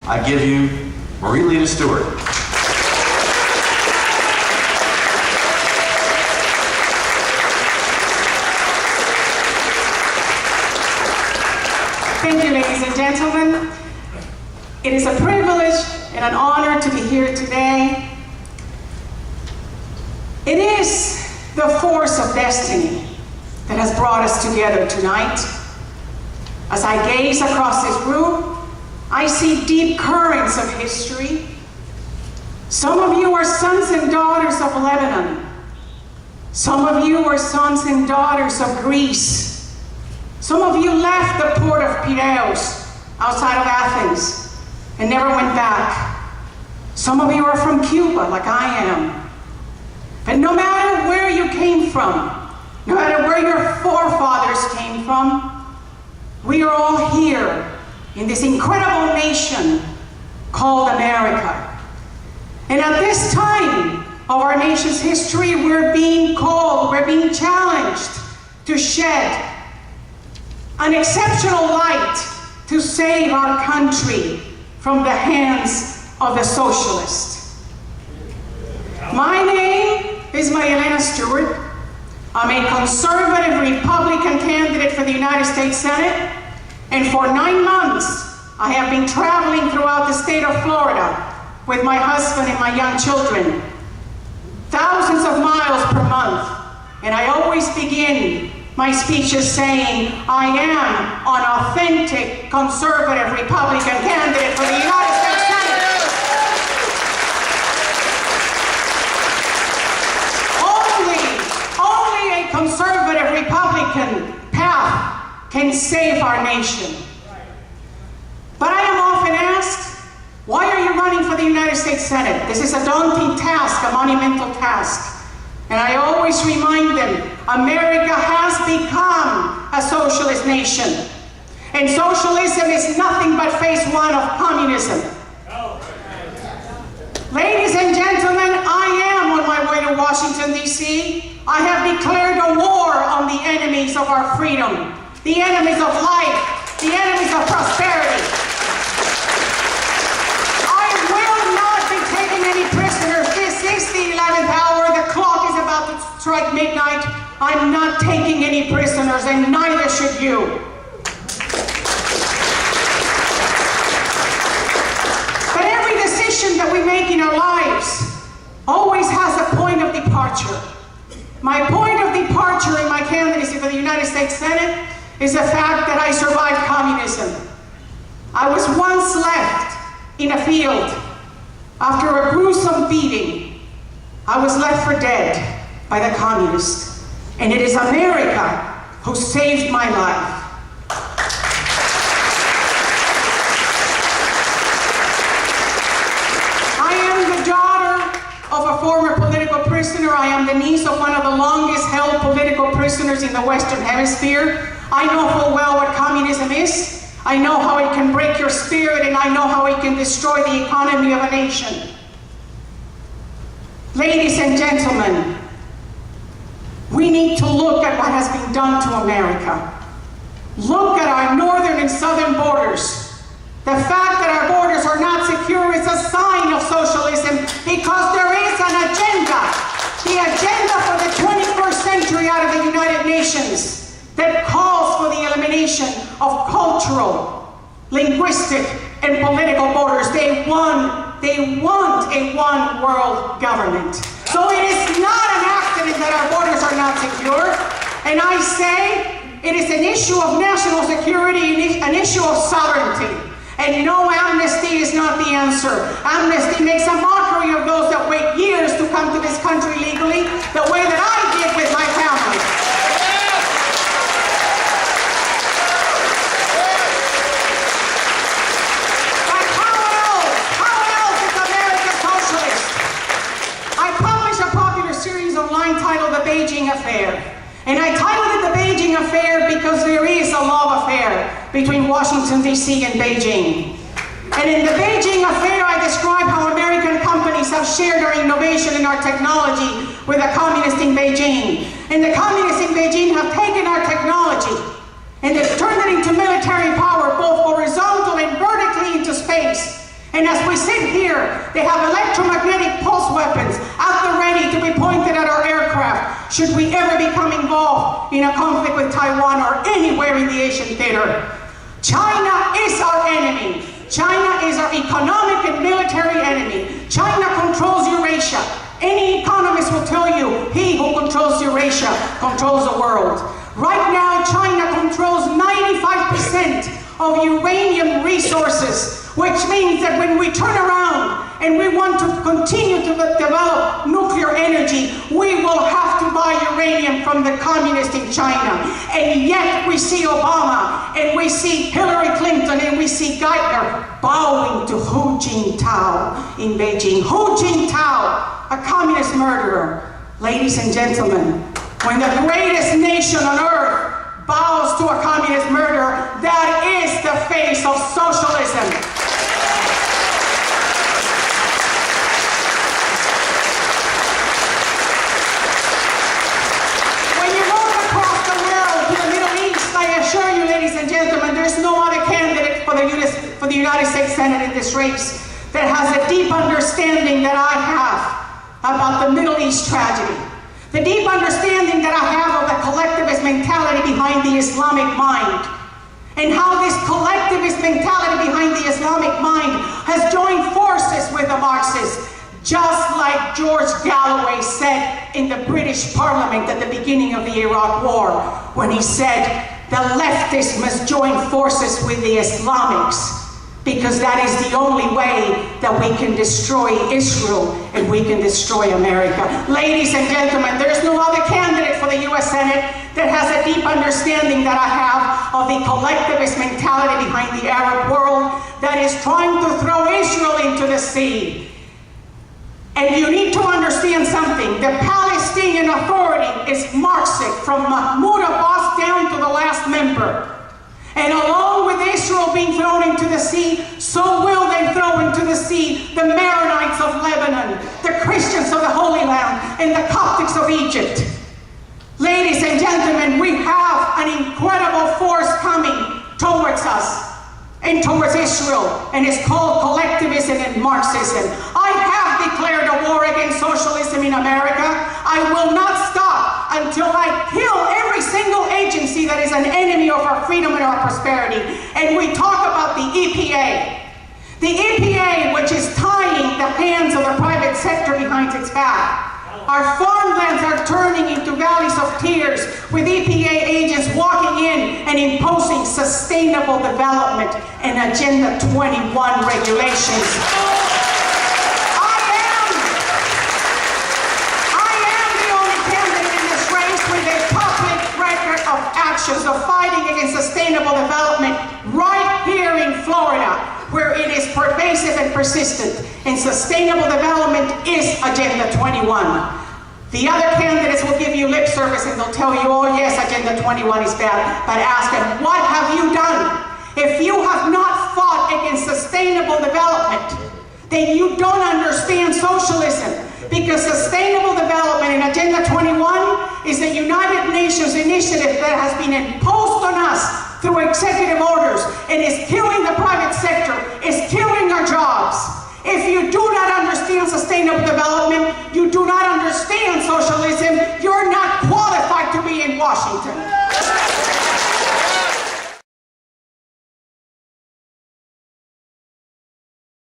I give you Marielena Stuart. Thank you, ladies and gentlemen. It is a privilege and an honor to be here today. It is the force of destiny that has brought us together tonight. As I gaze across this room, I see deep currents of history. Some of you are sons and daughters of Lebanon. Some of you are sons and daughters of Greece. Some of you left the port of Piraeus outside of Athens and never went back. Some of you are from Cuba, like I am. But no matter where you came from, no matter where your forefathers came from, we are all here in this incredible nation called America. And at this time of our nation's history, we're being called, we're being challenged to shed an exceptional light to save our country from the hands of the socialists. My name is Marielena Stuart. I'm a conservative Republican candidate for the United States Senate, and for 9 months I have been traveling throughout the state of Florida with my husband and my young children, thousands of miles per month, and I always begin my speeches saying, I am an authentic conservative Republican candidate for the United States Senate. Only a conservative Republican path can save our nation. But I am often asked, why are you running for the United States Senate? This is a daunting task, a monumental task. And I always remind them, America has become a socialist nation. And socialism is nothing but phase one of communism. Ladies and gentlemen, I am on my way to Washington, D.C. I have declared a war on the enemies of our freedom, the enemies of life, the enemies of prosperity. I will not be taking any prisoners. This is the 11th hour. The clock is about to strike midnight. I'm not taking any prisoners, and neither should you. But every decision that we make in our lives always has a point of departure. My point of departure in my candidacy for the United States Senate is the fact that I survived communism. I was once left in a field after a gruesome beating. I was left for dead by the communists. And it is America who saved my life. I am the daughter of a former political prisoner. I am the niece of one of the longest held political prisoners in the Western Hemisphere. I know full well what communism is. I know how it can break your spirit, and I know how it can destroy the economy of a nation. Ladies and gentlemen, we need to look at what has been done to America. Look at our northern and southern borders. The fact that our borders are not secure is a sign of socialism, because there is an agenda, the agenda for the 21st century out of the United Nations, that calls for the elimination of cultural, linguistic, and political borders. They want a one world government. So it is not an accident that our borders are not secure. And I say it is an issue of national security, an issue of sovereignty. And no, amnesty is not the answer. Amnesty makes a mockery of those that wait years to come to this country legally, the way that I did with my family. But how else is America socialist? I published a popular series online titled The Beijing Affair. And I titled it The Beijing Affair because there is a love affair between Washington, D.C. and Beijing. And in The Beijing Affair, I describe how American companies have shared our innovation and our technology with the communists in Beijing. And the communists in Beijing have taken our technology and they've turned it into military power, both horizontal and vertically into space. And as we sit here, they have electromagnetic pulse weapons at the ready to be pointed at our aircraft should we ever become involved in a conflict with Taiwan or anywhere in the Asian theater. China is our enemy. China is our economic and military enemy. China controls Eurasia. Any economist will tell you, he who controls Eurasia controls the world. Right now, China controls 95% of uranium resources, which means that when we turn around and we want to continue to develop nuclear energy, we will have to buy uranium from the communists in China. And yet we see Obama, and we see Hillary Clinton, and we see Geithner bowing to Hu Jintao in Beijing. Hu Jintao, a communist murderer. Ladies and gentlemen, when the greatest nation on earth bows to a communist murderer, that is the face of socialism. When you look across the world to the Middle East, I assure you, ladies and gentlemen, there's no other candidate for the United States Senate in this race that has a deep understanding that I have about the Middle East tragedy. The deep understanding that I have of the collectivist mentality behind the Islamic mind, and how this collectivist mentality behind the Islamic mind has joined forces with the Marxists, just like George Galloway said in the British Parliament at the beginning of the Iraq War, when he said, the leftists must join forces with the Islamics, because that is the only way that we can destroy Israel and we can destroy America. Ladies and gentlemen, there's no other candidate for the U.S. Senate that has a deep understanding that I have of the collectivist mentality behind the Arab world that is trying to throw Israel into the sea. And you need to understand something. The Palestinian Authority is Marxist, from Mahmoud Abbas down to the last member. And along with Israel being thrown into the sea, so will they throw into the sea the Maronites of Lebanon, the Christians of the Holy Land, and the Coptics of Egypt. Ladies and gentlemen, we have an incredible force coming towards us and towards Israel, and it's called collectivism and Marxism. I have declared a war against socialism in America. I will not stop until I kill every single agency that is an enemy of our freedom and our prosperity. And we talk about the EPA. The EPA, which is tying the hands of the private sector behind its back. Our farmlands are turning into valleys of tears, with EPA agents walking in and imposing sustainable development and Agenda 21 regulations. I am the only candidate in this race with a public record of actions of fighting against sustainable development right here in Florida, where it is pervasive and persistent, and sustainable development is Agenda 21. The other candidates will give you lip service and they'll tell you, oh yes, Agenda 21 is bad, but ask them, what have you done? If you have not fought against sustainable development, then you don't understand socialism, because sustainable development in Agenda 21 is a United Nations initiative that has been imposed on us through executive orders and is killing the private sector, is killing our jobs. If you do not understand sustainable development, you do not understand socialism, you're